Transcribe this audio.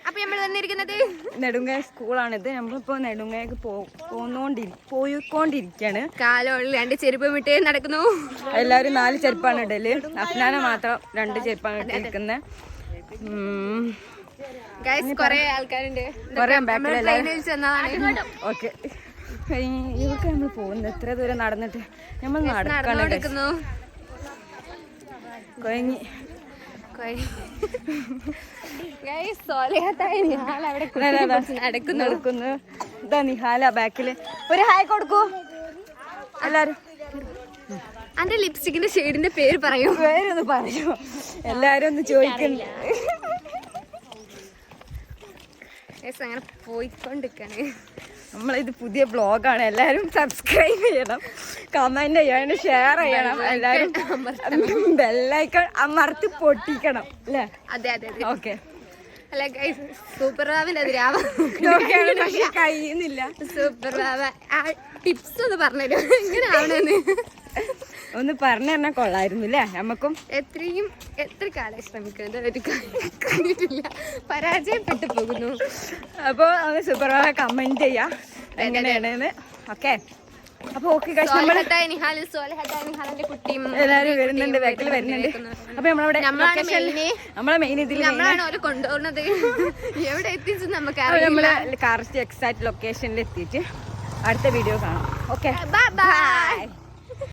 അപ്പൊ നമ്മൾ വന്നിരിക്കുന്നത് നെടുങ്ങായ സ്കൂളാണിത്. നമ്മളിപ്പോ നെടുങ്ങായക്ക് പോയിക്കൊണ്ടിരിക്കാണ്. കാലോളിൽ 2 ചെരുപ്പ് വിട്ടേ നടക്കുന്നു. എല്ലാരും 4 ചെരുപ്പാണ് ഇടല്. അഫ്നാന മാത്രം 2 ചെരുപ്പാണ് ഇട്ടിരിക്കുന്നത്. കൊറേ ആൾക്കാരുണ്ട്. ഓക്കെ, ഇവർക്ക് നമ്മൾ പോകുന്നത് എത്ര ദൂരം നടന്നിട്ട് നമ്മൾ നടക്കുന്നു. കൊയങ്ങി നടക്കുന്നു. ഇതാ നിഹാല ബാക്കില്. ഒരു ഹായ് കൊടുക്കൂ എല്ലാരും. അന്റെ ലിപ്സ്റ്റിക്കിന്റെ ഷെയ്ഡിന്റെ പേര് പറയൂ. പേരൊന്ന് പറയൂ, എല്ലാരും ഒന്ന് ചോദിക്കുന്നു. അങ്ങനെ പോയിക്കൊണ്ടിരിക്കാണ്. നമ്മളിത് പുതിയ ബ്ലോഗാണ്. എല്ലാരും സബ്സ്ക്രൈബ് ചെയ്യണം, കമന്റ് ചെയ്യണം, ഷെയർ ചെയ്യണം. എല്ലാരും ബെല്ലൈക്കൺ അമർത്തി പൊട്ടിക്കണം അല്ലേ? അതെ അതെ ഓക്കെ. അല്ല ഗൈസ്, സൂപ്പർ റാവിന്റെ കഴിയുന്നില്ല. സൂപ്പർ റാവ ടിപ്സ് ഒന്ന് പറഞ്ഞുതരോ, എങ്ങനെ ആവണെന്ന് ഒന്ന് പറഞ്ഞു തന്നാൽ കൊള്ളായിരുന്നു അല്ലേ? നമുക്കും എത്ര കാലം ശ്രമിക്കുന്നത്, ഒരു കഴിഞ്ഞിട്ടില്ല, പരാജയപ്പെട്ടു പോകുന്നു. അപ്പോൾ അത് സൂപ്പർ റാവ കമന്റ് ചെയ്യാം എങ്ങനെയാണെന്ന്. ഓക്കെ, അപ്പൊ ഓക്കെ എല്ലാരും വരുന്നുണ്ട്, ബാക്കിൽ വരുന്നുണ്ട്. അപ്പൊ നമ്മളെ മെയിൻ ഇതിൽ കൊണ്ടുപോകുന്നത് എവിടെ എത്തിച്ചു നമുക്ക് നമ്മള് കറക്റ്റ് എക്സാക്ട് ലൊക്കേഷനിൽ എത്തിയിട്ട് അടുത്ത വീഡിയോ കാണാം. Okay, by.